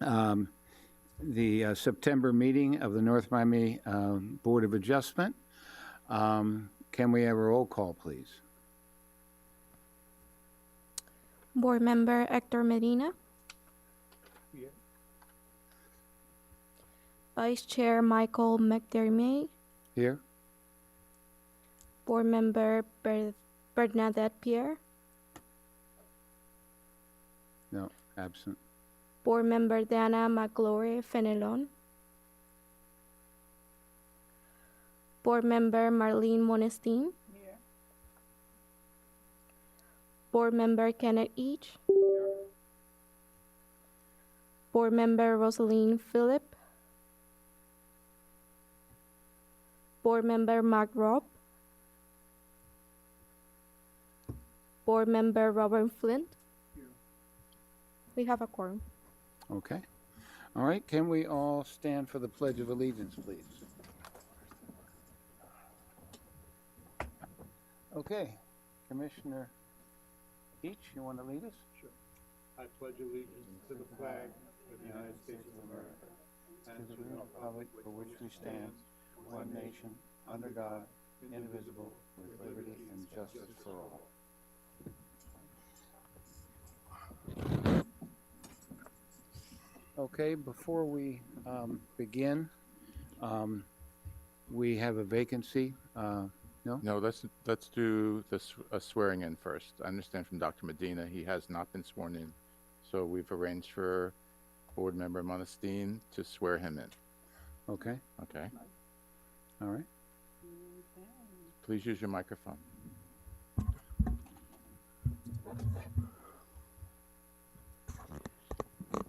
the September meeting of the North Miami Board of Adjustment. Can we have a roll call, please? Board Member Hector Medina. Here. Vice Chair Michael McDermott. Here? Board Member Bernadette Pierre. No, absent. Board Member Dana McGlory Fenelon. Board Member Marlene Monestein. Here. Board Member Kenneth Each. Board Member Rosaline Phillip. Board Member Mark Robb. Board Member Robert Flint. We have a quorum. Okay. All right, can we all stand for the Pledge of Allegiance, please? Okay, Commissioner Each, you want to lead us? Sure. I pledge allegiance to the flag of the United States of America and To the republic for which we stand, one nation, under God, indivisible, with liberty and justice for all. Okay, before we begin, we have a vacancy. No, let's do the swearing in first. I understand from Dr. Medina, he has not been sworn in. So we've arranged for Board Member Monestein to swear him in. Okay, Okay? all right. Please use your microphone.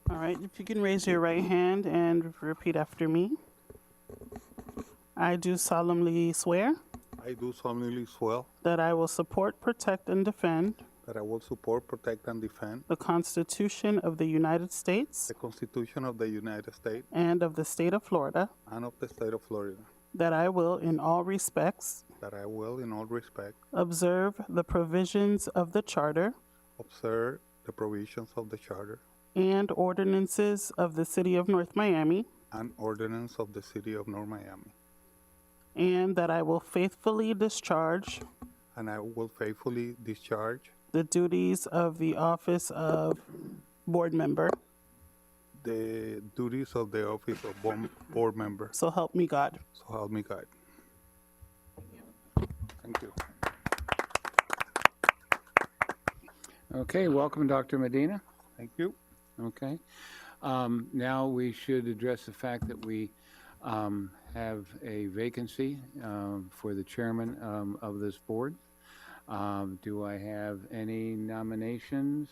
All right, if you can raise your right hand and repeat after me. I do solemnly swear I do solemnly swear that I will support, protect, and defend that I will support, protect, and defend the Constitution of the United States the Constitution of the United States and of the state of Florida, and of the state of Florida, that I will, in all respects, that I will, in all respect, observe the provisions of the Charter observe the provisions of the Charter and ordinances of the City of North Miami, and ordinance of the City of North Miami, and that I will faithfully discharge and I will faithfully discharge the duties of the office of board member. the duties of the office of board member. So help me God. So help me God. Thank you. Okay, welcome, Dr. Medina. Thank you. Okay. Now we should address the fact that we have a vacancy for the chairman of this board. Do I have any nominations?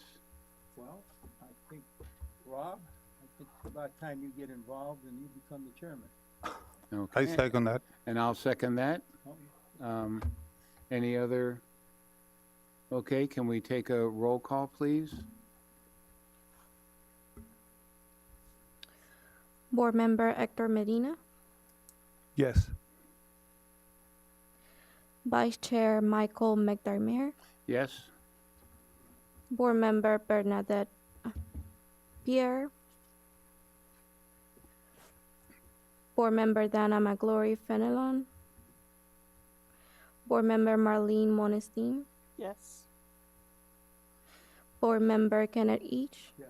Well, I think, Rob, I think it's about time you get involved and you become the chairman. I Okay. second that. And I'll second that. Any other? Okay, can we take a roll call, please? Board Member Hector Medina. Yes. Vice Chair Michael McDermott. Yes? Board Member Bernadette Pierre. Board Member Dana McGlory Fenelon. Board Member Marlene Monestein. Yes. Board Member Kenneth Each. Yes.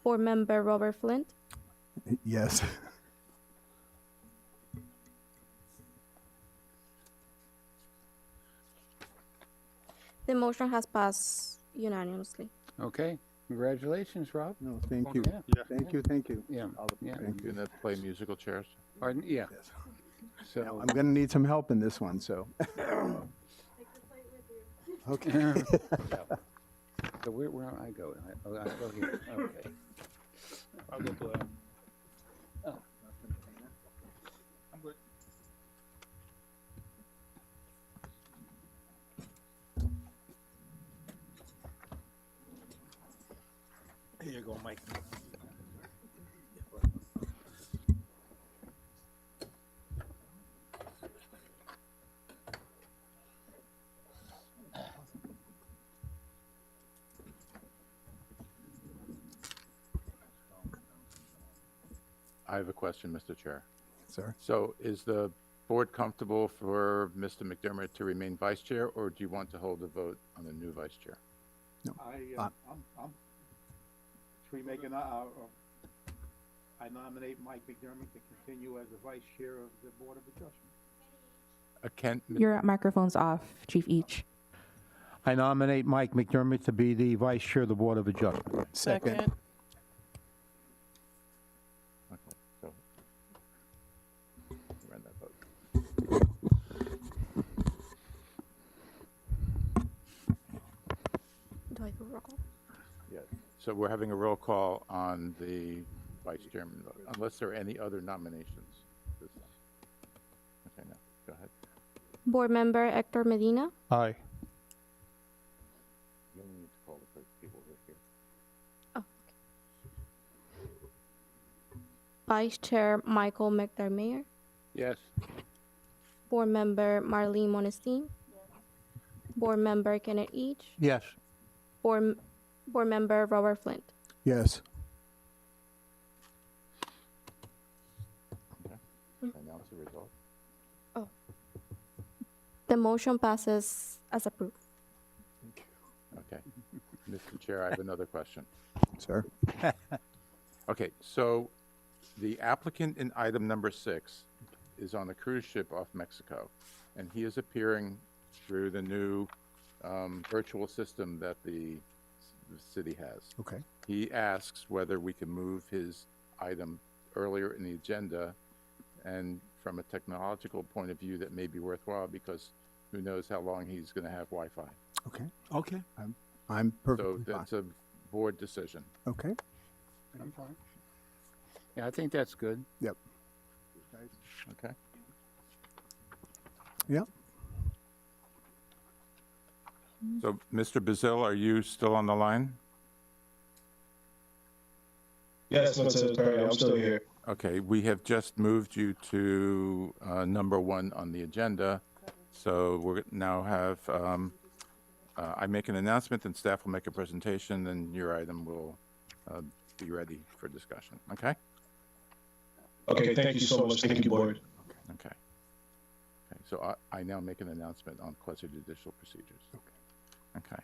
Board Member Robert Flint. Yes. The motion has passed unanimously. Okay, congratulations, Rob. No, thank you. Yeah. Thank you, thank you. Yeah, yeah. Thank you. Can that play musical chairs? Pardon? Yeah. Yes. So, I'm gonna need some help in this one, so. Okay. so where I go? I go here. Okay. I'll go to that. Oh. I'm good. Here you go, Mike. I have a question, Mr. Chair. Sir. So is the board comfortable for Mr. McDermott to remain vice chair, or do you want to hold a vote on the new vice chair? Should we make I nominate Mike McDermott to continue as the vice chair of the Board of Adjustment. Your microphone's off, Chief Each. I nominate Mike McDermott to be the vice chair of the Board of Adjustment. Second. Okay, so run that vote. Do I go roll? Yes. So we're having a roll call on the vice chairman vote, unless there are any other nominations. Okay, no, go ahead. Board Member Hector Medina, Aye. You only need to call the first people who are here. Vice Chair Michael McDermott, Yes. Board Member Marlene Monestein, Board Member Kenneth Each, Yes. Board Member Robert Flint. Yes. Announce the result. The motion passes as approved. Okay. Mr. Chair, I have another question. Sir. Okay, so the applicant in item number 6 is on a cruise ship off Mexico, and he is appearing through the new virtual system that the city has. Okay. He asks whether we can move his item earlier in the agenda, and from a technological point of view, that may be worthwhile, because who knows how long he's going to have Wi-Fi. Okay. Okay. I'm So perfectly fine. that's a board decision. Okay. I'm fine. Yeah, I think that's good. Yep. Okay? Yep. So, Mr. Bazil, are you still on the line? Yes, Mr. Perry, I'm still here. Okay, we have just moved you to number 1 on the agenda. So we're now have, I make an announcement and staff will make a presentation, and your item will be ready for discussion. Okay? Okay, thank you so much. Thank you, board. Okay. Okay, so I now make an announcement on quasi-judicial procedures. Okay.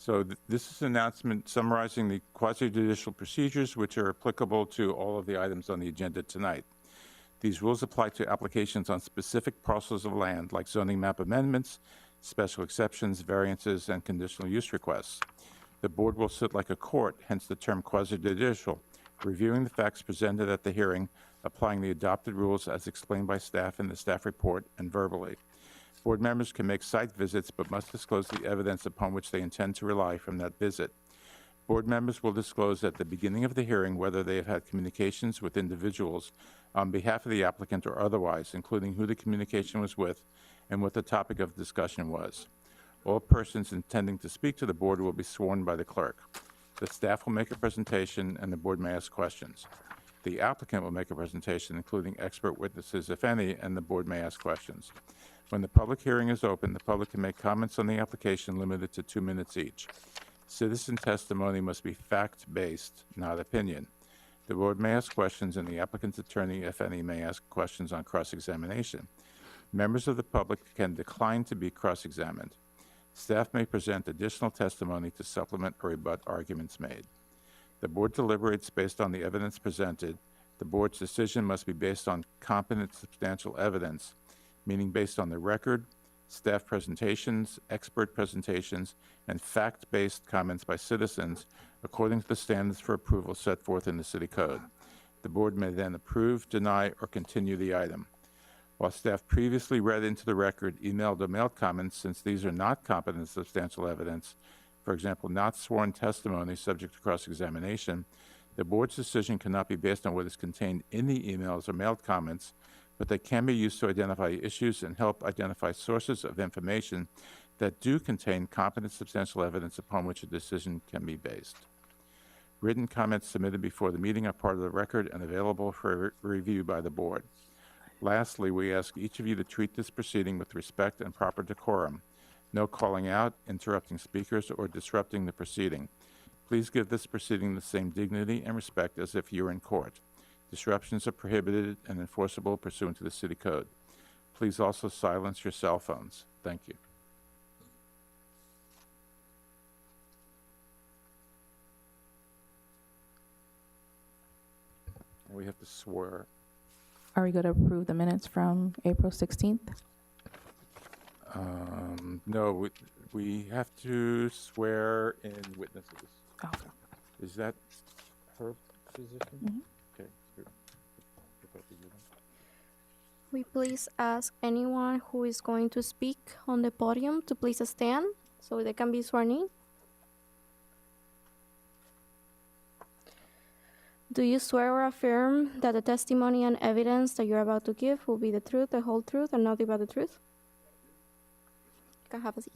So this is an announcement summarizing the quasi-judicial procedures which are applicable to all of the items on the agenda tonight. These rules apply to applications on specific parcels of land, like zoning map amendments, special exceptions, variances, and conditional use requests. The board will sit like a court, hence the term quasi-judicial, reviewing the facts presented at the hearing, applying the adopted rules as explained by staff in the staff report and verbally. Board members can make site visits but must disclose the evidence upon which they intend to rely from that visit. Board members will disclose at the beginning of the hearing whether they have had communications with individuals on behalf of the applicant or otherwise, including who the communication was with and what the topic of discussion was. All persons intending to speak to the board will be sworn by the clerk. The staff will make a presentation and the board may ask questions. The applicant will make a presentation, including expert witnesses, if any, and the board may ask questions. When the public hearing is open, the public can make comments on the application limited to 2 minutes each. Citizen testimony must be fact-based, not opinion. The board may ask questions, and the applicant's attorney, if any, may ask questions on cross-examination. Members of the public can decline to be cross-examined. Staff may present additional testimony to supplement or rebut arguments made. The board deliberates based on the evidence presented. The board's decision must be based on competent, substantial evidence, meaning based on the record, staff presentations, expert presentations, and fact-based comments by citizens according to the standards for approval set forth in the City Code. The board may then approve, deny, or continue the item. While staff previously read into the record emailed or mailed comments, since these are not competent substantial evidence, for example, not sworn testimony subject to cross-examination, the board's decision cannot be based on what is contained in the emails or mailed comments, but they can be used to identify issues and help identify sources of information that do contain competent substantial evidence upon which a decision can be based. Written comments submitted before the meeting are part of the record and available for review by the board. Lastly, we ask each of you to treat this proceeding with respect and proper decorum. No calling out, interrupting speakers, or disrupting the proceeding. Please give this proceeding the same dignity and respect as if you were in court. Disruptions are prohibited and enforceable pursuant to the city code. Please also silence your cell phones. Thank you. And we have to swear. Are we going to approve the minutes from April 16th? No, we have to swear in witnesses. Okay. Is that her position? Mhm. Okay. We please ask anyone who is going to speak on the podium to please stand so they can be sworn in. Do you swear or affirm that the testimony and evidence that you're about to give will be the truth, the whole truth, and nothing but the truth? You can have a seat.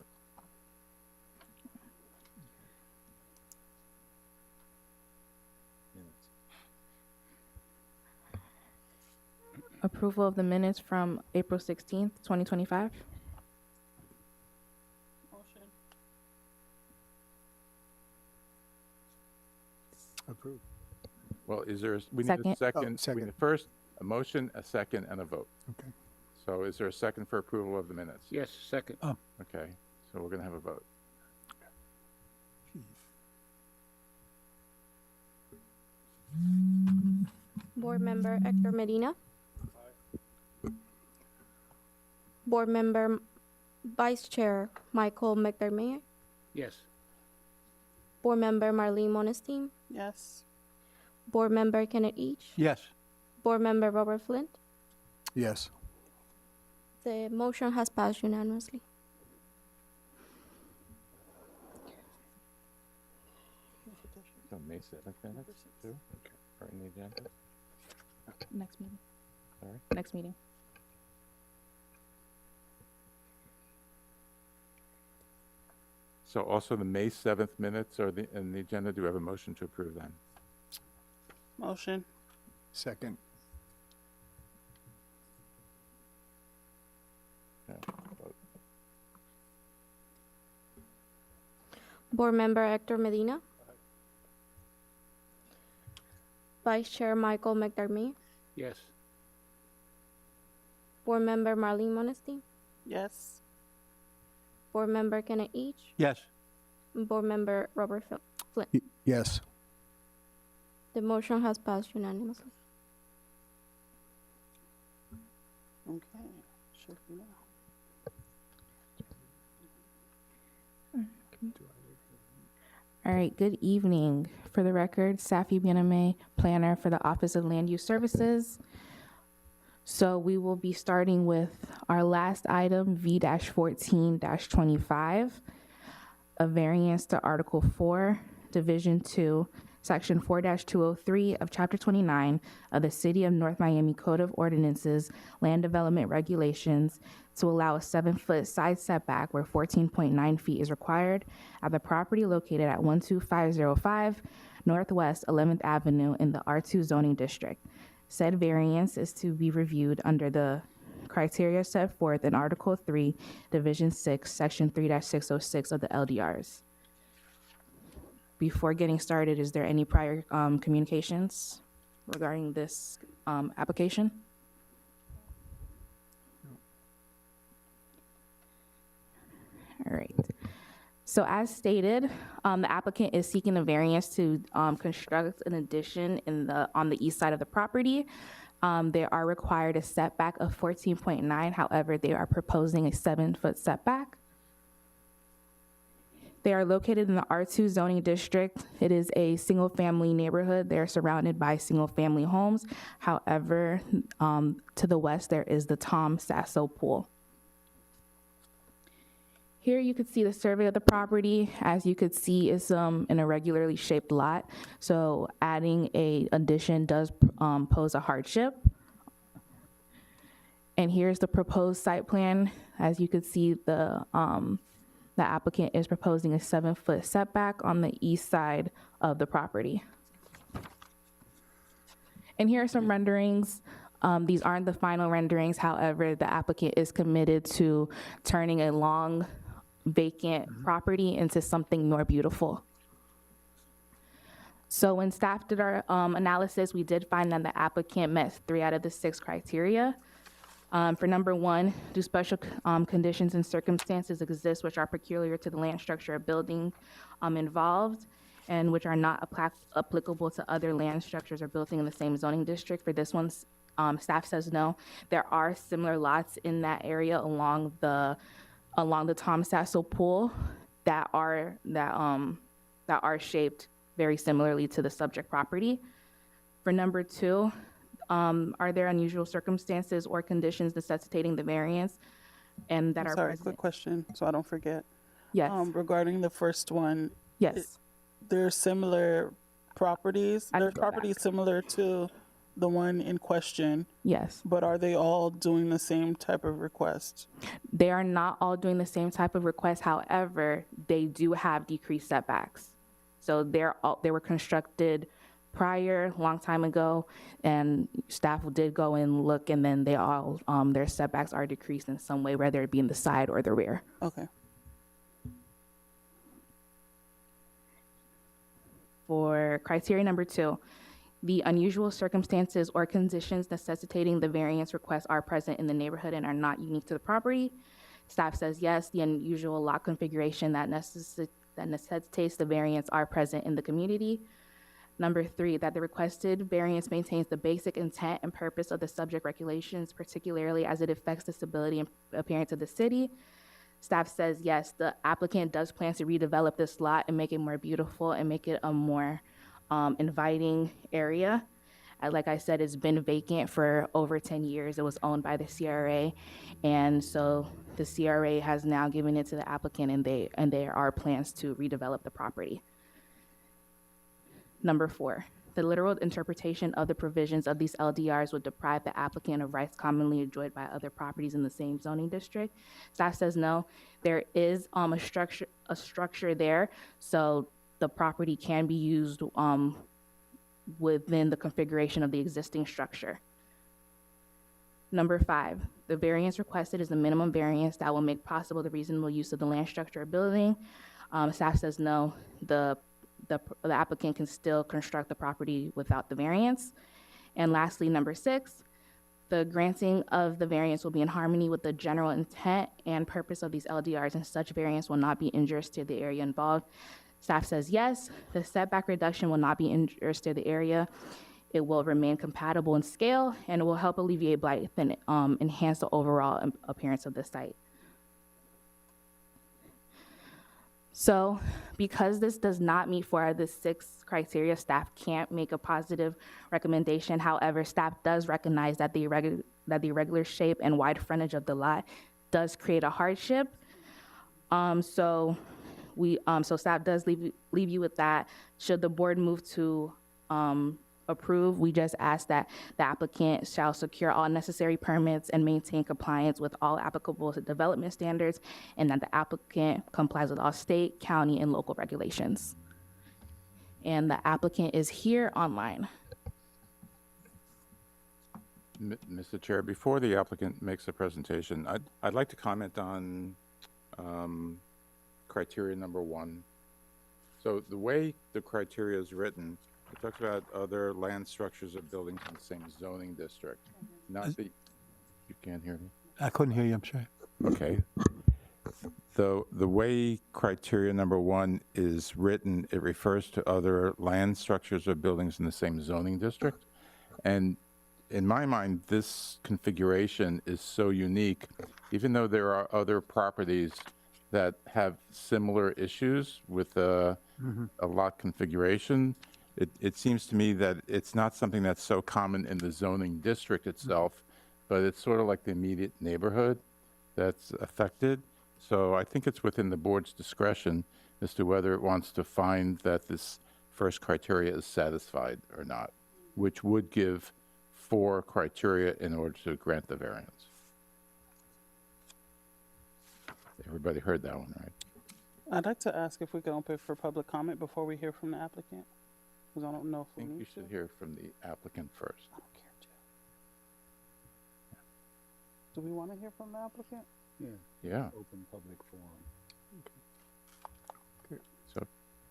Approval of the minutes from April 16th, 2025. Motion. Approved. Well, is there, we need Second. a second. Oh, We second. need first, a motion, a second, and a vote. Okay. So is there a second for approval of the minutes? Yes, second. Okay, so we're gonna have a vote. Board Member Hector Medina. Board Member Vice Chair Michael McDermott. Yes. Board Member Marlene Monestein. Yes. Board Member Kenneth Each. Yes. Board Member Robert Flint. Yes. The motion has passed unanimously. So May 7th minutes, too? Are in the agenda? Next meeting. Sorry? Next meeting. So also the May 7th minutes are in the agenda. Do we have a motion to approve them? Motion. Second. Okay, vote. Board Member Hector Medina. Vice Chair Michael McDermott. Yes. Board Member Marlene Monestein. Yes. Board Member Kenneth Each. Yes. And Board Member Robert Flint. Yes. The motion has passed unanimously. Okay. Should be now. All right, good evening. For the record, Safi Biename, planner for the Office of Land Use Services. So we will be starting with our last item, V-14-25, a variance to Article 4, Division 2, Section 4-203 of Chapter 29 of the City of North Miami Code of Ordinances, Land Development Regulations, to allow a 7-foot side setback where 14.9 feet is required at the property located at 12505 Northwest 11th Avenue in the R2 zoning district. Said variance is to be reviewed under the criteria set forth in Article 3, Division 6, Section 3-606 of the LDRs. Before getting started, is there any prior communications regarding this application? All right. So as stated, the applicant is seeking a variance to construct an addition on the east side of the property. They are required a setback of 14.9. However, they are proposing a 7-foot setback. They are located in the R2 zoning district. It is a single-family neighborhood. They're surrounded by single-family homes. However, to the west, there is the Tom Sasso Pool. Here you could see the survey of the property. As you could see, it's an irregularly shaped lot. So adding a addition does pose a hardship. And here's the proposed site plan. As you could see, the applicant is proposing a 7-foot setback on the east side of the property. And here are some renderings. These aren't the final renderings. However, the applicant is committed to turning a long vacant property into something more beautiful. So when staff did our analysis, we did find that the applicant met 3 out of the 6 criteria. For number 1, do special conditions and circumstances exist which are peculiar to the land structure or building involved and which are not applicable to other land structures or building in the same zoning district? For this one, staff says no. There are similar lots in that area along the Tom Sasso Pool that are shaped very similarly to the subject property. For number 2, are there unusual circumstances or conditions necessitating the variance and that I'm are sorry, present? quick question, so I don't forget. Yes, Regarding the first one, yes. there's similar properties. I can There's go properties similar to the one in question, Yes. but are they all doing the same type of request? They are not all doing the same type of request. However, they do have decreased setbacks. So they were constructed prior, long time ago, and staff did go and look, and then they all, their setbacks are decreased in some way, whether it be in the side or the rear. Okay. For criteria number 2, the unusual circumstances or conditions necessitating the variance request are present in the neighborhood and are not unique to the property. Staff says yes, the unusual lot configuration that necessitates the variance are present in the community. Number 3, that the requested variance maintains the basic intent and purpose of the subject regulations, particularly as it affects the stability and appearance of the city. Staff says yes, the applicant does plan to redevelop this lot and make it more beautiful and make it a more inviting area. Like I said, it's been vacant for over 10 years. It was owned by the CRA, and so the CRA has now given it to the applicant, and there are plans to redevelop the property. Number 4, the literal interpretation of the provisions of these LDRs would deprive the applicant of rights commonly enjoyed by other properties in the same zoning district. Staff says no. There is a structure there, so the property can be used within the configuration of the existing structure. Number 5, the variance requested is the minimum variance that will make possible the reasonable use of the land structure or building. Staff says no. The applicant can still construct the property without the variance. And lastly, number 6, the granting of the variance will be in harmony with the general intent and purpose of these LDRs, and such variance will not be injurious to the area involved. Staff says yes, the setback reduction will not be injurious to the area. It will remain compatible in scale, and it will help alleviate blight and enhance the overall appearance of the site. So because this does not meet 4 out of the 6 criteria, staff can't make a positive recommendation. However, staff does recognize that the irregular shape and wide frontage of the lot does create a hardship. So staff does leave you with that. Should the board move to approve, we just ask that the applicant shall secure all necessary permits and maintain compliance with all applicable development standards, and that the applicant complies with all state, county, and local regulations. And the applicant is here online. Mr. Chair, before the applicant makes a presentation, I'd like to comment on criteria number 1. So the way the criteria is written, it talks about other land structures or buildings in the same zoning district, not the, you can't hear me? I couldn't hear you, I'm sorry. Okay. The way criteria number 1 is written, it refers to other land structures or buildings in the same zoning district. And in my mind, this configuration is so unique, even though there are other properties that have similar issues with a lot configuration, it seems to me that it's not something that's so common in the zoning district itself, but it's sort of like the immediate neighborhood that's affected. So I think it's within the board's discretion as to whether it wants to find that this first criteria is satisfied or not, which would give 4 criteria in order to grant the variance. Everybody heard that one, right? I'd like to ask if we can open for public comment before we hear from the applicant, because I don't know I if we think you need to. should hear from the applicant first. I don't care, Joe. Do we want to hear from the applicant? Yeah, Yeah. open public forum.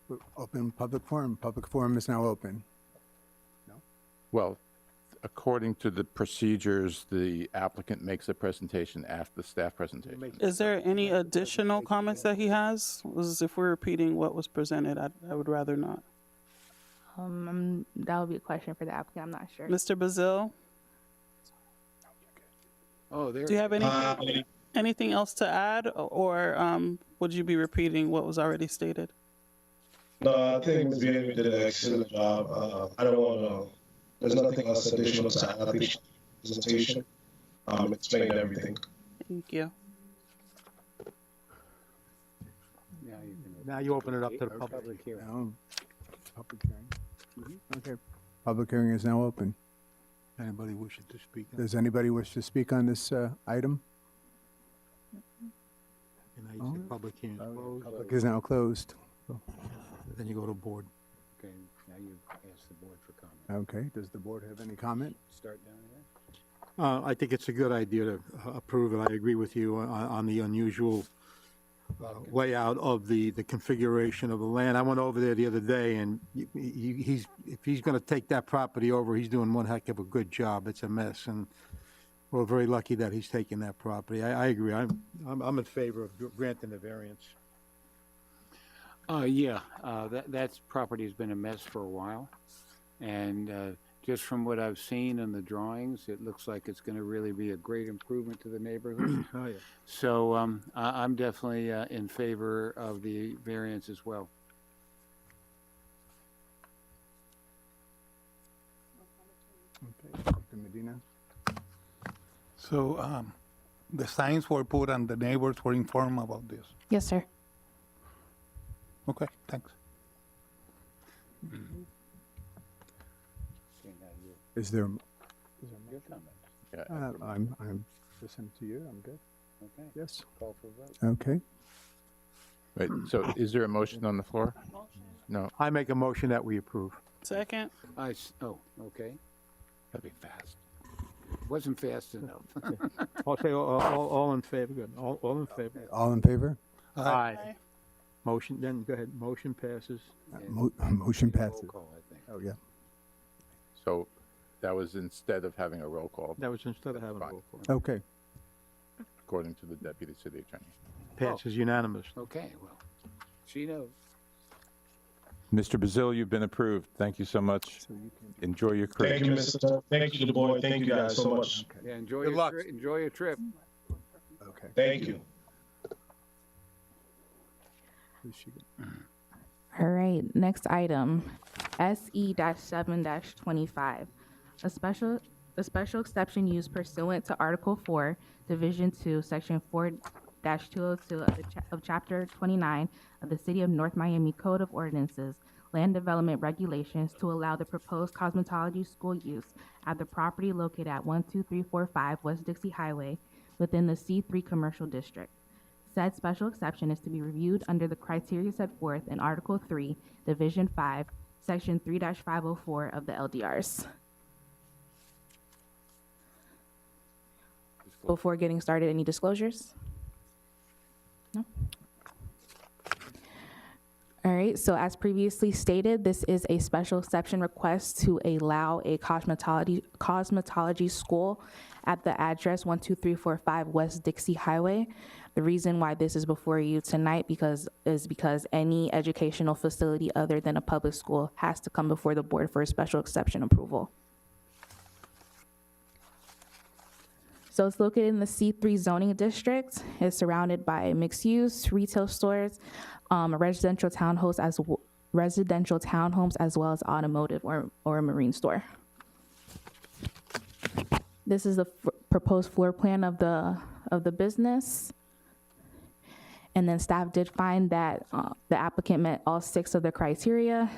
So Open public forum. Public forum is now open. Well, according to the procedures, the applicant makes a presentation after the staff presentation. Is there any additional comments that he has? If we're repeating what was presented, I would rather not. That would be a question for the applicant. I'm not sure. Mr. Bazil, Oh, there. do you have anything else to add, or would you be repeating what was already stated? No, I think Ms. Bienvenu did an excellent job. I don't want to, there's nothing else additional to add. I think she presentation explained everything. Thank you. Now you can. Now you open it up to the public. Public hearing. Now, public hearing. Okay. Public hearing is now open. Anybody wishing to speak? Does anybody wish to speak on this item? And now you say public hearing is closed, Public is now closed. then you go to board. Okay, now you ask the board for comment. Okay, does the board have any comment? Start down there. I think it's a good idea to approve it. I agree with you on the unusual layout of the configuration of the land. I went over there the other day, and if he's going to take that property over, he's doing one heck of a good job. It's a mess, and we're very lucky that he's taking that property. I agree. I'm in favor of granting the variance. Yeah, that property has been a mess for a while. And just from what I've seen in the drawings, it looks like it's going to really be a great improvement to the neighborhood. Oh, yeah. So I'm definitely in favor of the variance as well. Okay, Dr. Medina? So the signs were put and the neighbors were informed about this. Yes, sir. Okay, thanks. Okay, now you, Is there, your comment. Yeah, I'm listening to you. I'm good. Okay, Yes. call for a vote. Okay. Right, so is there a motion on the floor? No, I make a motion that we approve. Second. Oh, okay. that'd be fast. Wasn't fast enough. I'll say all in favor. Good. All in favor. All in favor? Aye. Motion, then go ahead. Motion passes. Motion Roll passes. call, I think. Oh, yeah. So that was instead of having a roll call, That was instead of having a Fine. roll call. Okay. according to the deputy city attorney. Passes unanimous. Okay, well, she knows. Mr. Bazil, you've been approved. Thank you so much. Enjoy your cruise. Thank you, Mr. Tuck. Thank you to the board. Thank you guys so much. Yeah, enjoy Good luck. enjoy your trip. Okay. Thank you. Who's she got? All right, next item, SE-7-25. A special exception used pursuant to Article 4, Division 2, Section 4-202 of Chapter 29 of the City of North Miami Code of Ordinances, Land Development Regulations to allow the proposed cosmetology school use at the property located at 12345 West Dixie Highway within the C3 Commercial District. Said special exception is to be reviewed under the criteria set forth in Article 3, Division 5, Section 3-504 of the LDRs. Before getting started, any disclosures? No? All right, so as previously stated, this is a special exception request to allow a cosmetology school at the address 12345 West Dixie Highway. The reason why this is before you tonight is because any educational facility other than a public school has to come before the board for a special exception approval. So it's located in the C3 zoning district. It's surrounded by mixed use, retail stores, residential townhomes as well as automotive or a marine store. This is the proposed floor plan of the business. And then staff did find that the applicant met all 6 of the criteria.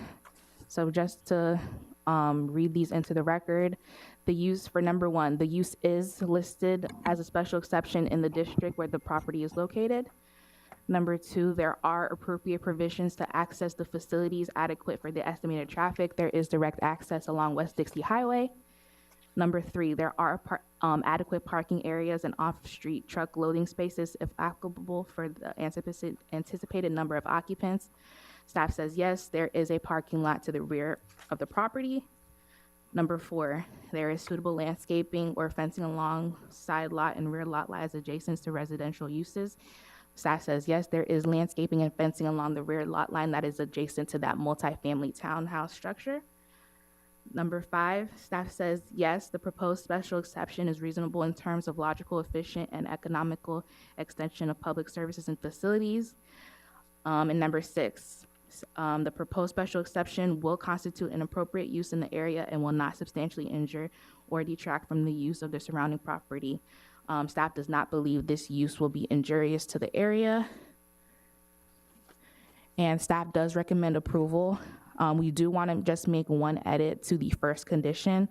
So just to read these into the record, the use for number 1, the use is listed as a special exception in the district where the property is located. Number 2, there are appropriate provisions to access the facilities adequate for the estimated traffic. There is direct access along West Dixie Highway. Number 3, there are adequate parking areas and off-street truck loading spaces if applicable for the anticipated number of occupants. Staff says yes, there is a parking lot to the rear of the property. Number 4, there is suitable landscaping or fencing along side lot and rear lot lies adjacent to residential uses. Staff says yes, there is landscaping and fencing along the rear lot line that is adjacent to that multifamily townhouse structure. Number 5, staff says yes, the proposed special exception is reasonable in terms of logical, efficient, and economical extension of public services and facilities. And number 6, the proposed special exception will constitute an appropriate use in the area and will not substantially injure or detract from the use of the surrounding property. Staff does not believe this use will be injurious to the area. And staff does recommend approval. We do want to just make one edit to the first condition.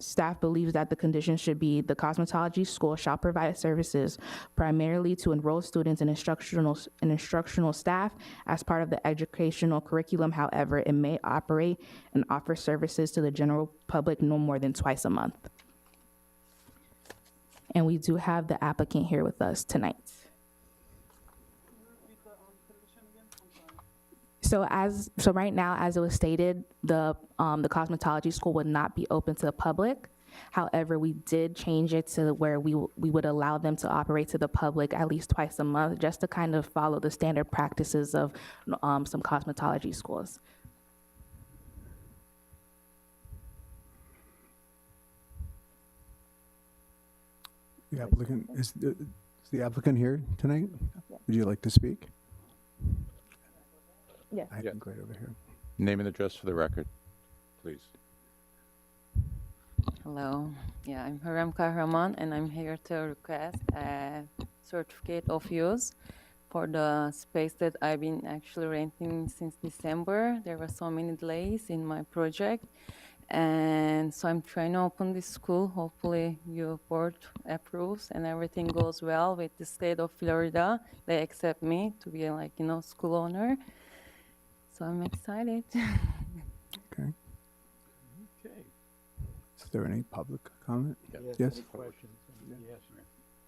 Staff believes that the condition should be the cosmetology school shall provide services primarily to enrolled students and instructional staff as part of the educational curriculum. However, it may operate and offer services to the general public no more than twice a month. And we do have the applicant here with us tonight. So right now, as it was stated, the cosmetology school would not be open to the public. However, we did change it to where we would allow them to operate to the public at least twice a month, just to kind of follow the standard practices of some cosmetology schools. The applicant, is the applicant here tonight? Would you like to speak? Yes. I think right over here. Name and address for the record, please. Hello. Yeah, I'm Hürrem Kahraman, and I'm here to request a certificate of use for the space that I've been actually renting since December. There were so many delays in my project, and so I'm trying to open this school. Hopefully, your board approves and everything goes well with the state of Florida. They accept me to be like, school owner. So I'm excited. Okay. Okay. Is there any public comment? Yes. Any questions? Yes.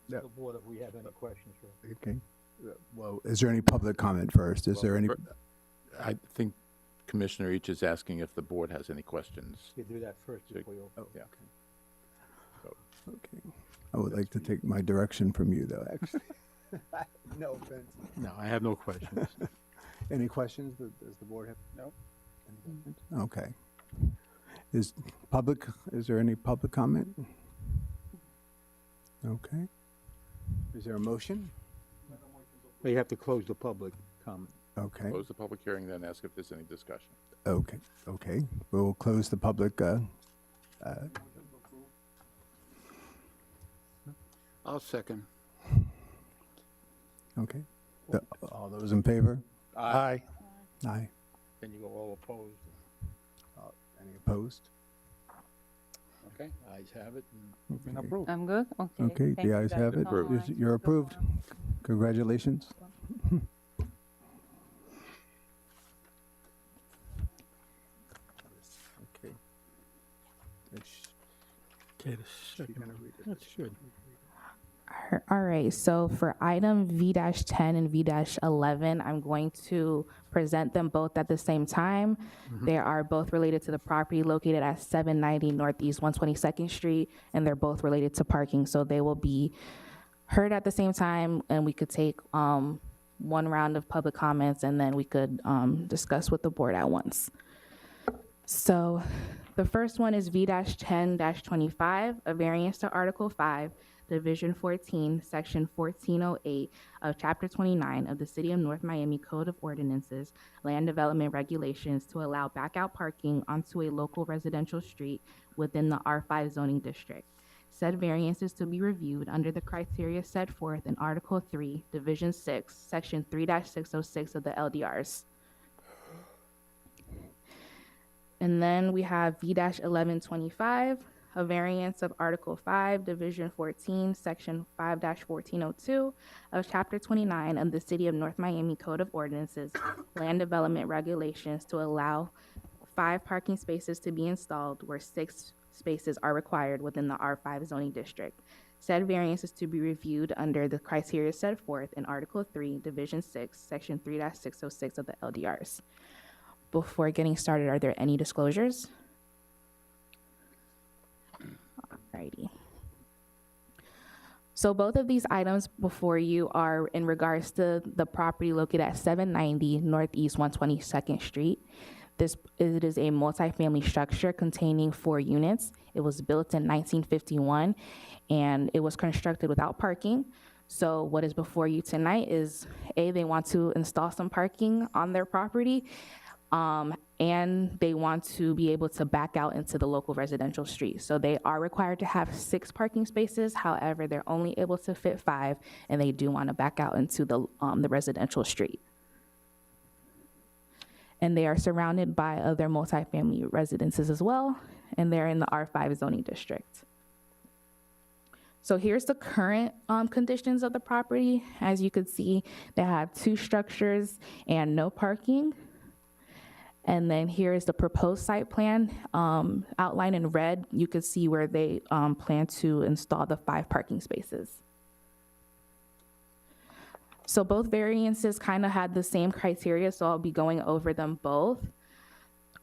Yeah. The board, if we have any questions, sir. Okay. Well, is there any public comment first? Is there any? I think Commissioner Each is asking if the board has any questions. You do that first before you open. Oh, Yeah. okay. I would like to take my direction from you, though, actually. No offense. No, I have no questions. Any questions? Does the board have? No. Okay. Is there any public comment? Okay. Is there a motion? You have to close the public comment. Okay. Close the public hearing, then ask if there's any discussion. Okay. Okay. We'll close the public. I'll second. Okay. All those in favor? Aye. Aye. Then you go all opposed. Any opposed? Okay. Ayes have it and Okay. approved. I'm good? Okay. Okay, Thank the you ayes guys have it. so much. You're approved. Congratulations. Okay. Okay, that's good. All right, so for item V-10 and V-11, I'm going to present them both at the same time. They are both related to the property located at 790 Northeast 122nd Street, and they're both related to parking, so they will be heard at the same time, and we could take one round of public comments, and then we could discuss with the board at once. So the first one is V-10-25, a variance to Article 5, Division 14, Section 1408 of Chapter 29 of the City of North Miami Code of Ordinances, Land Development Regulations to allow backout parking onto a local residential street within the R5 zoning district. Said variance is to be reviewed under the criteria set forth in Article 3, Division 6, Section 3-606 of the LDRs. And then we have V-1125, a variance of Article 5, Division 14, Section 5-1402 of Chapter 29 of the City of North Miami Code of Ordinances, Land Development Regulations to allow 5 parking spaces to be installed where 6 spaces are required within the R5 zoning district. Said variance is to be reviewed under the criteria set forth in Article 3, Division 6, Section 3-606 of the LDRs. Before getting started, are there any disclosures? Alrighty. So both of these items before you are in regards to the property located at 790 Northeast 122nd Street. It is a multifamily structure containing 4 units. It was built in 1951, and it was constructed without parking. So what is before you tonight is, A, they want to install some parking on their property, and they want to be able to back out into the local residential street. So they are required to have 6 parking spaces. However, they're only able to fit 5, and they do want to back out into the residential street. And they are surrounded by other multifamily residences as well, and they're in the R5 zoning district. So here's the current conditions of the property. As you can see, they have 2 structures and no parking. And then here is the proposed site plan. Outlined in red, you can see where they plan to install the 5 parking spaces. So both variances kind of had the same criteria, so I'll be going over them both.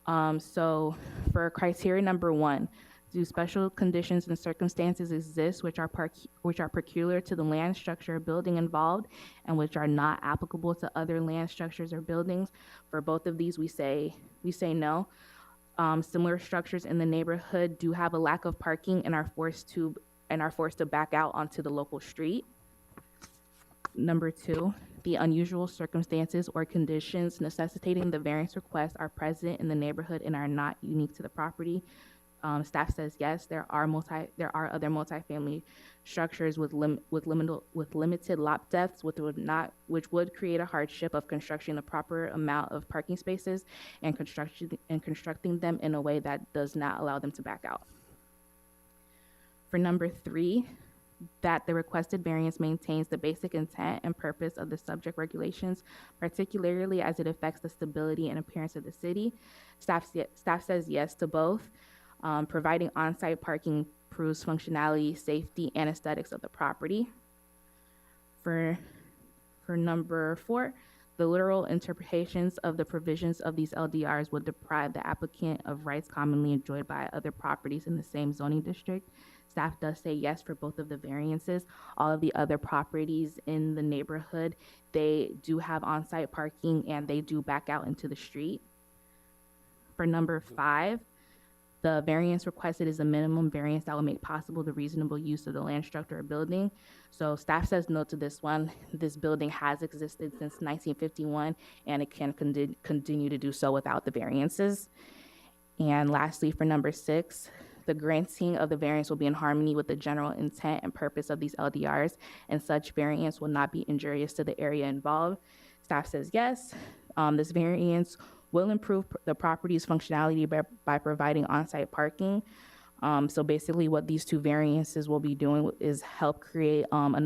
So for criteria number 1, do special conditions and circumstances exist which are peculiar to the land, structure, or building involved, and which are not applicable to other land, structures, or buildings? For both of these, we say no. Similar structures in the neighborhood do have a lack of parking and are forced to back out onto the local street. Number 2, the unusual circumstances or conditions necessitating the variance request are present in the neighborhood and are not unique to the property. Staff says yes, there are other multifamily structures with limited lot depths, which would create a hardship of constructing the proper amount of parking spaces and constructing them in a way that does not allow them to back out. For number 3, that the requested variance maintains the basic intent and purpose of the subject regulations, particularly as it affects the stability and appearance of the city. Staff says yes to both. Providing on-site parking improves functionality, safety, and aesthetics of the property. For number 4, the literal interpretations of the provisions of these LDRs would deprive the applicant of rights commonly enjoyed by other properties in the same zoning district. Staff does say yes for both of the variances. All of the other properties in the neighborhood, they do have on-site parking and they do back out into the street. For number 5, the variance requested is a minimum variance that will make possible the reasonable use of the land, structure, or building. So staff says no to this one. This building has existed since 1951, and it can continue to do so without the variances. And lastly, for number 6, the granting of the variance will be in harmony with the general intent and purpose of these LDRs, and such variance will not be injurious to the area involved. Staff says yes. This variance will improve the property's functionality by providing on-site parking. So basically what these 2 variances will be doing is help create a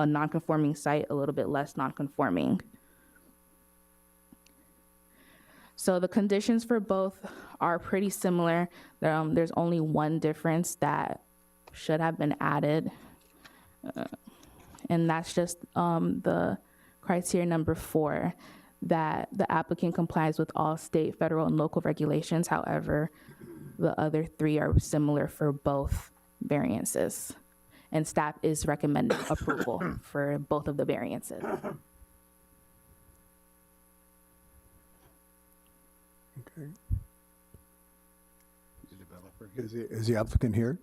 non-conforming site a little bit less non-conforming. So the conditions for both are pretty similar. There's only one difference that should have been added, and that's just the criteria number 4, that the applicant complies with all state, federal, and local regulations. However, the other 3 are similar for both variances, and staff is recommending approval for both of the variances. Okay. Is the applicant here?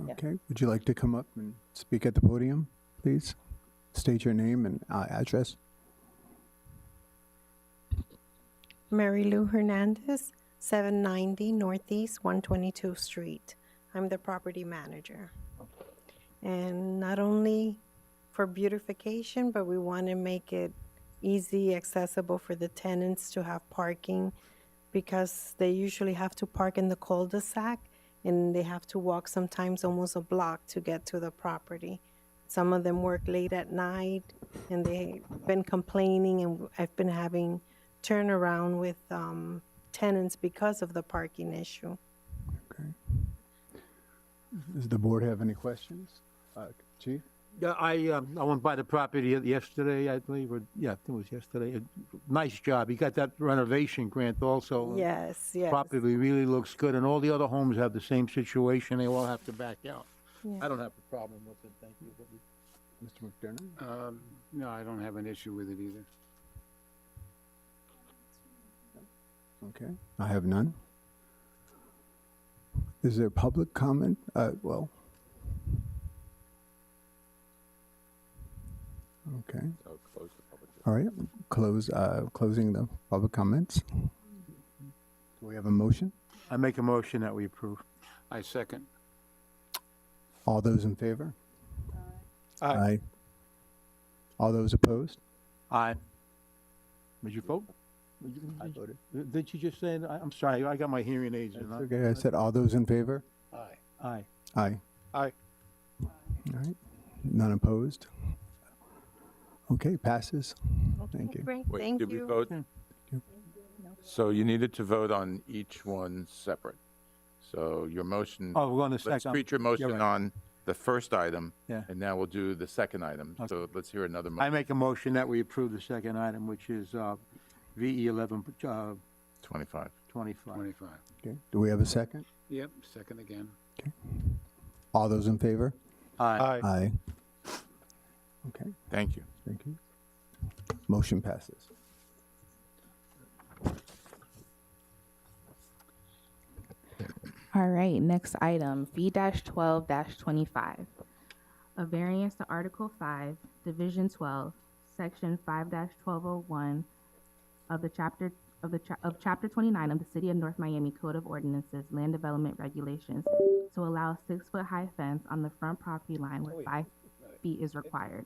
Okay. Would you like to come up and speak at the podium, please? State your name and address. Mary Lou Hernandez, 790 Northeast 122 Street. I'm the property manager. And not only for beautification, but we want to make it easy, accessible for the tenants to have parking, because they usually have to park in the cul-de-sac and they have to walk sometimes almost a block to get to the property. Some of them work late at night and they've been complaining, and I've been having turnaround with tenants because of the parking issue. Okay. Does the board have any questions? Chief? Yeah, I went by the property yesterday, I believe, or, yeah, I think it was yesterday. Nice job. You got that renovation grant also. Yes, yes. Property really looks good, and all the other homes have the same situation. They all have to back out. Yeah. I don't have a problem with it, thank you. Mr. McDermott? No, I don't have an issue with it either. Okay, I have none. Is there public comment? Well. Okay, So close the public. all right, closing the public comments. Do we have a motion? I make a motion that we approve. I second. All those in favor? Aye. All those opposed? Aye. Did you vote? I voted. Did you just say, I'm sorry, I got my hearing aids in. Okay, I said all those in favor? Aye. Aye. Aye. Aye. All right, none opposed? Okay, passes. Thank you. Great, Wait, thank did we you. vote? So you needed to vote on each one separate. So your motion, Oh, we're going to let's second. treat your motion right. on the first item, Yeah. and now we'll do the second item. So let's hear another I motion. make a motion that we approve the second item, which is VE 1125. 25. 25. Okay, do we have a second? Yep, second again. All those in favor? Aye. Aye. Okay, Thank you. thank you. Motion passes. All right, next item, V-12-25. A variance to Article 5, Division 12, Section 5-1201 of the Chapter 29 of the City of North Miami Code of Ordinances, Land Development Regulations, to allow a 6-foot-high fence on the front property line where 5 feet is required.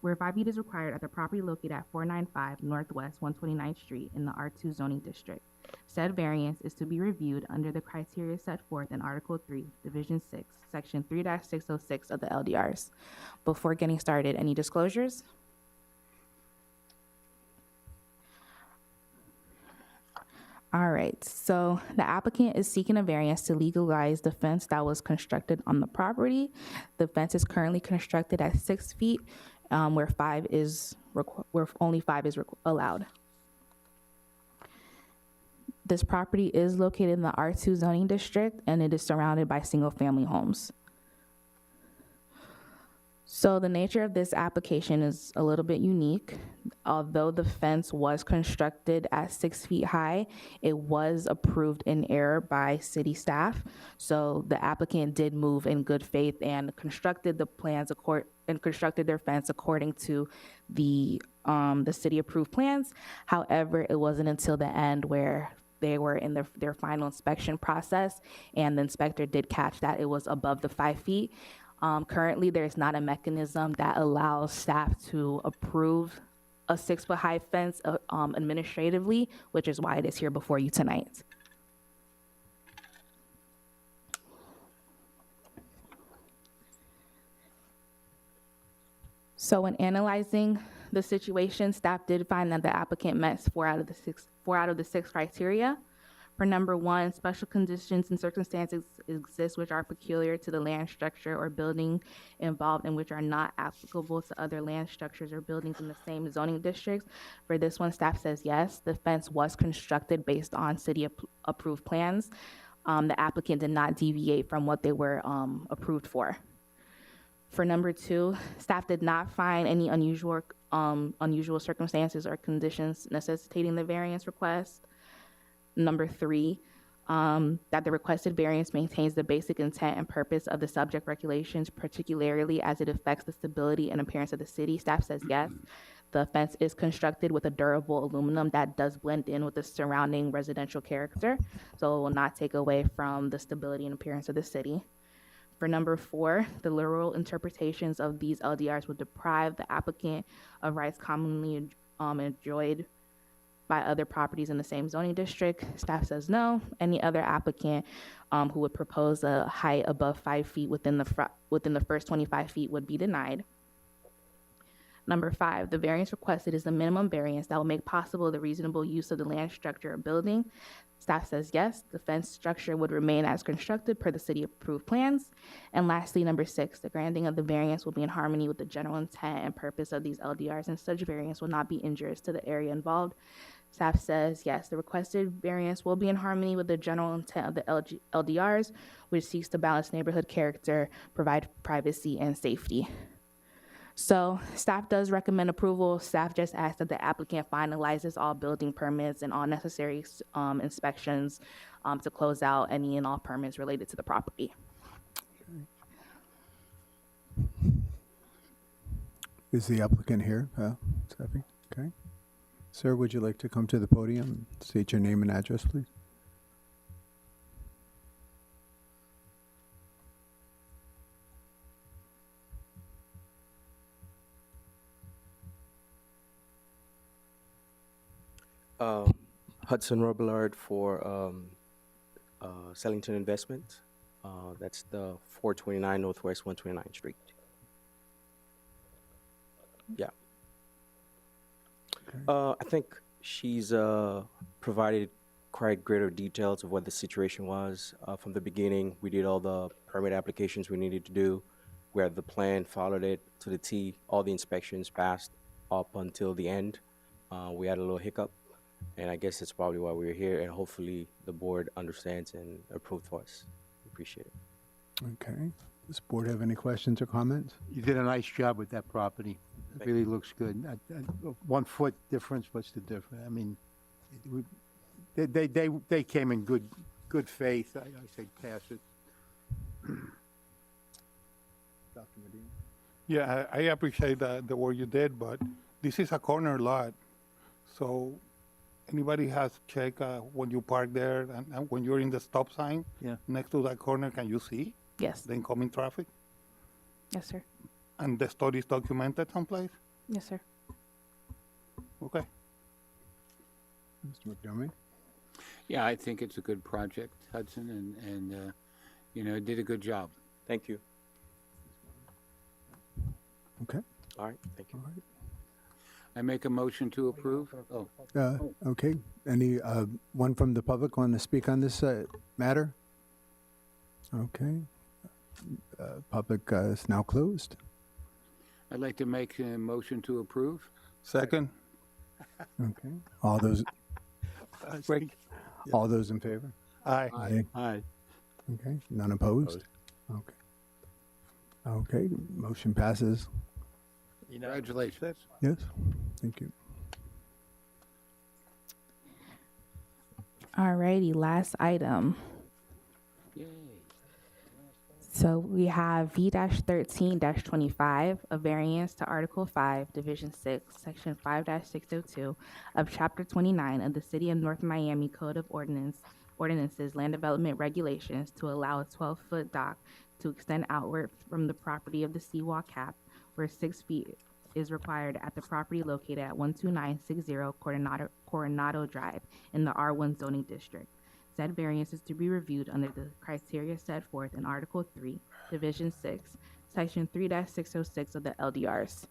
Where 5 feet is required at the property located at 495 Northwest 129th Street in the R2 zoning district. Said variance is to be reviewed under the criteria set forth in Article 3, Division 6, Section 3-606 of the LDRs. Before getting started, any disclosures? All right, so the applicant is seeking a variance to legalize the fence that was constructed on the property. The fence is currently constructed at 6 feet, where only 5 is allowed. This property is located in the R2 zoning district, and it is surrounded by single-family homes. So the nature of this application is a little bit unique. Although the fence was constructed at 6 feet high, it was approved in error by city staff. So the applicant did move in good faith and constructed the plans and constructed their fence according to the city-approved plans. However, it wasn't until the end where they were in their final inspection process, and the inspector did catch that it was above the 5 feet. Currently, there's not a mechanism that allows staff to approve a 6-foot-high fence administratively, which is why it is here before you tonight. So when analyzing the situation, staff did find that the applicant met 4 out of the 6 criteria. For number 1, special conditions and circumstances exist which are peculiar to the land structure or building involved and which are not applicable to other land structures or buildings in the same zoning districts. For this one, staff says yes. The fence was constructed based on city-approved plans. The applicant did not deviate from what they were approved for. For number 2, staff did not find any unusual circumstances or conditions necessitating the variance request. Number 3, that the requested variance maintains the basic intent and purpose of the subject regulations, particularly as it affects the stability and appearance of the city. Staff says yes. The fence is constructed with a durable aluminum that does blend in with the surrounding residential character, so it will not take away from the stability and appearance of the city. For number 4, the literal interpretations of these LDRs would deprive the applicant of rights commonly enjoyed by other properties in the same zoning district. Staff says no. Any other applicant who would propose a height above 5 feet within the first 25 feet would be denied. Number 5, the variance requested is the minimum variance that will make possible the reasonable use of the land, structure, or building. Staff says yes, the fence structure would remain as constructed per the city approved plans. And lastly, number 6, the granting of the variance will be in harmony with the general intent and purpose of these LDRs, and such variance will not be injurious to the area involved. Staff says yes, the requested variance will be in harmony with the general intent of the LDRs, which seeks to balance neighborhood character, provide privacy, and safety. So staff does recommend approval. Staff just asks that the applicant finalizes all building permits and all necessary inspections to close out any and all permits related to the property. Is the applicant here, Steffi? Okay. Sir, would you like to come to the podium? State your name and address, please. Hudson Robillard for Sellington Investment. That's the 429 Northwest 129th Street. Yeah. I think she's provided quite greater details of what the situation was. From the beginning, we did all the permit applications we needed to do. We had the plan, followed it to the T. All the inspections passed up until the end. We had a little hiccup, and I guess that's probably why we're here, and hopefully the board understands and approves for us. Appreciate it. Okay. Does the board have any questions or comments? You did a nice job with that property. It really looks good. 1 foot difference, what's the difference? I mean, they came in good faith. I say pass it. Dr. Medina? Yeah, I appreciate the work you did, but this is a corner lot. So anybody has checked when you park there and when you're in the stop sign next to that corner, can you see Yes. the incoming traffic? Yes, sir. And the story is documented someplace? Yes, sir. Okay. Mr. McDermott? Yeah, I think it's a good project, Hudson, and you know, did a good job. Thank you. Okay. All right, thank you. All right. I make a motion to approve. Oh, Okay. Any, one from the public want to speak on this matter? Okay. Public is now closed. I'd like to make a motion to approve. Second? Okay. All those in favor? Aye. Aye. Okay. None opposed? Okay. Okay. Motion passes. Congratulations. Yes. Thank you. Alrighty, last item. Yay. So we have V-13-25, a variance to Article 5, Division 6, Section 5-602 of Chapter 29 of the City of North Miami Code of Ordinances, Land Development Regulations to allow a 12-foot dock to extend outward from the property of the seawall cap where 6 feet is required at the property located at 12960 Coronado Drive in the R1 zoning district. Said variance is to be reviewed under the criteria set forth in Article 3, Division 6, Section 3-606 of the LDRs.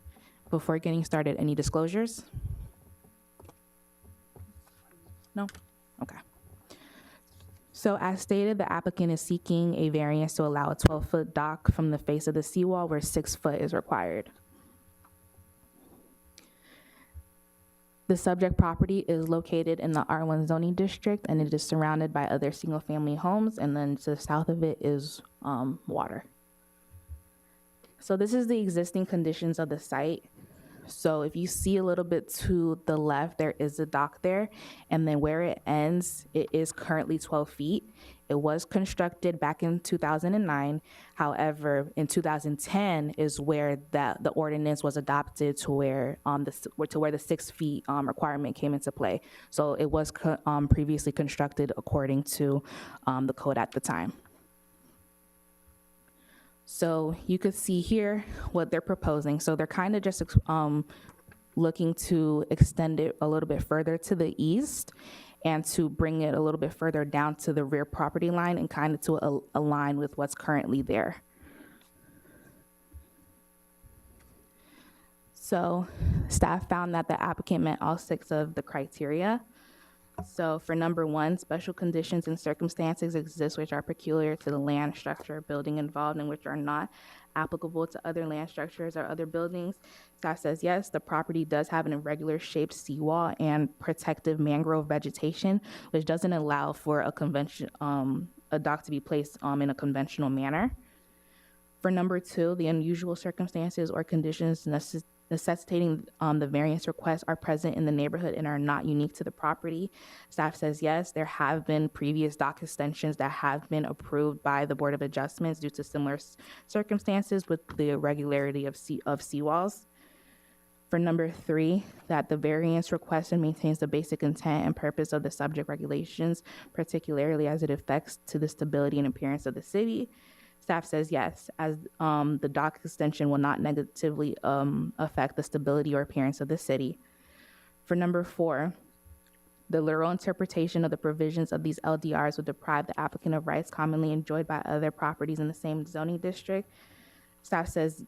Before getting started, any disclosures? No? Okay. So as stated, the applicant is seeking a variance to allow a 12-foot dock from the face of the seawall where 6 foot is required. The subject property is located in the R1 zoning district, and it is surrounded by other single-family homes, and then to the south of it is water. So this is the existing conditions of the site. So if you see a little bit to the left, there is a dock there, and then where it ends, it is currently 12 feet. It was constructed back in 2009. However, in 2010 is where the ordinance was adopted to where the 6 feet requirement came into play. So it was previously constructed according to the code at the time. So you could see here what they're proposing. So they're kind of just looking to extend it a little bit further to the east and to bring it a little bit further down to the rear property line and kind of to align with what's currently there. So staff found that the applicant met all 6 of the criteria. So for number 1, special conditions and circumstances exist which are peculiar to the land, structure, building involved and which are not applicable to other land structures or other buildings. Staff says yes, the property does have an irregular shaped seawall and protective mangrove vegetation, which doesn't allow for a dock to be placed in a conventional manner. For number 2, the unusual circumstances or conditions necessitating the variance requests are present in the neighborhood and are not unique to the property. Staff says yes, there have been previous dock extensions that have been approved by the Board of Adjustments due to similar circumstances with the irregularity of seawalls. For number 3, that the variance requested maintains the basic intent and purpose of the subject regulations, particularly as it affects to the stability and appearance of the city. Staff says yes, as the dock extension will not negatively affect the stability or appearance of the city. For number 4, the literal interpretation of the provisions of these LDRs would deprive the applicant of rights commonly enjoyed by other properties in the same zoning district. Staff says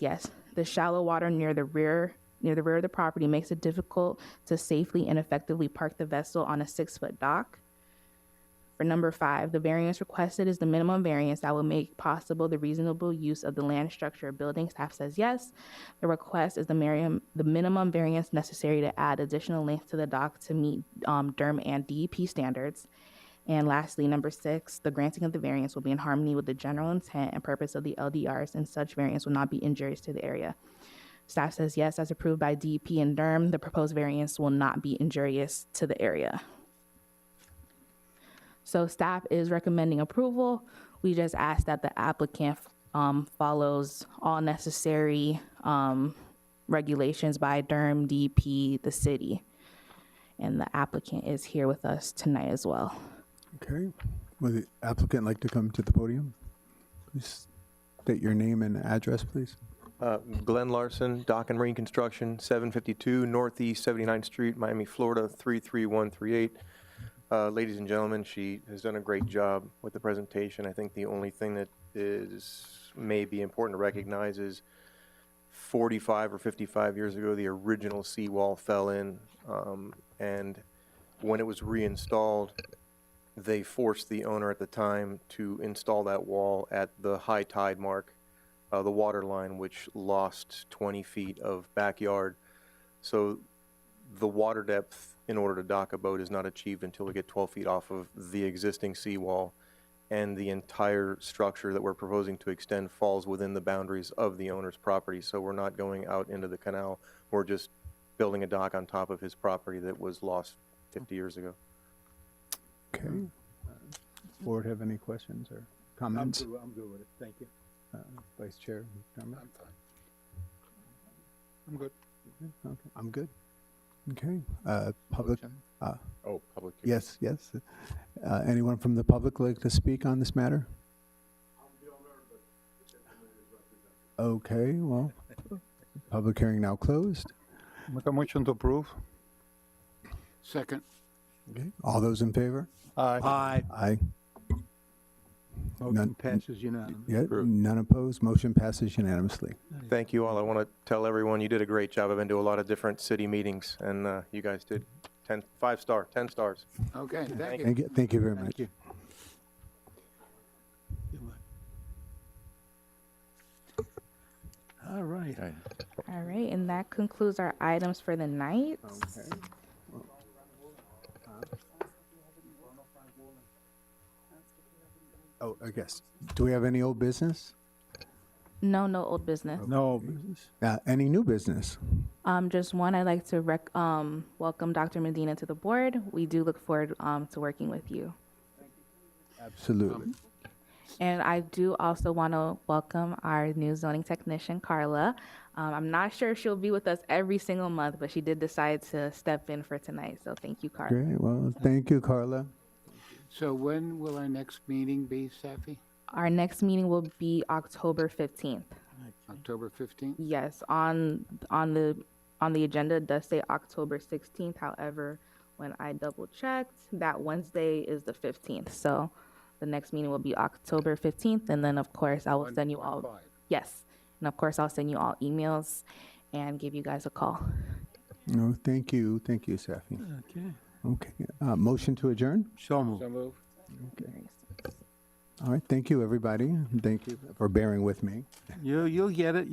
yes. The shallow water near the rear of the property makes it difficult to safely and effectively park the vessel on a 6-foot dock. For number 5, the variance requested is the minimum variance that will make possible the reasonable use of the land, structure, or building. Staff says yes. The request is the minimum variance necessary to add additional length to the dock to meet DERM and DEP standards. And lastly, number 6, the granting of the variance will be in harmony with the general intent and purpose of the LDRs, and such variance will not be injurious to the area. Staff says yes, as approved by DEP and DERM, the proposed variance will not be injurious to the area. So staff is recommending approval. We just ask that the applicant follows all necessary regulations by DERM, DEP, the city. And the applicant is here with us tonight as well. Okay. Would the applicant like to come to the podium? Please state your name and address, please. Glenn Larson, Dock and Marine Construction, 752 Northeast 79th Street, Miami, Florida, 33138. Ladies and gentlemen, she has done a great job with the presentation. I think the only thing that may be important to recognize is 45 or 55 years ago, the original seawall fell in, and when it was reinstalled, they forced the owner at the time to install that wall at the high tide mark, the water line, which lost 20 feet of backyard. So the water depth in order to dock a boat is not achieved until we get 12 feet off of the existing seawall, and the entire structure that we're proposing to extend falls within the boundaries of the owner's property. So we're not going out into the canal. We're just building a dock on top of his property that was lost 50 years ago. Okay. Board have any questions or comments? I'm good with it. Thank you. Vice Chair McDermott? I'm fine. I'm good. Okay, I'm good. Okay. Public. Public. Yes, yes. Anyone from the public like to speak on this matter? Okay, well, public hearing now closed. Make a motion to approve. Second. Okay. All those in favor? Aye. Aye. Aye. Motion None- passes unanimously. Yeah, none opposed. Motion passes unanimously. Thank you all. I want to tell everyone you did a great job. I've been to a lot of different city meetings, and you guys did 5 star, 10 stars. Okay, thank you. Thank you, thank you very much. Thank you. All right. Okay. All right, and that concludes our items for the night. Okay. Oh, I guess. Do we have any old business? No old business. No business. Any new business? Just one, I'd like to welcome Dr. Medina to the board. We do look forward to working with you. Absolutely. And I do also want to welcome our new zoning technician, Carla. I'm not sure if she'll be with us every single month, but she did decide to step in for tonight. So thank you, Carla. Great. Well, thank you, Carla. So when will our next meeting be, Safi? Our next meeting will be October 15th. October 15th? Yes, on the agenda it does say October 16th. However, when I double checked, that Wednesday is the 15th. So the next meeting will be October 15th, and then of course I will send you all. 1-5. Yes, And of course, I'll send you all emails and give you guys a call. No, thank you, Safi. Okay. Okay, motion to adjourn? So moved. So move. All right, thank you, everybody. Thank you for bearing with me. You'll get it.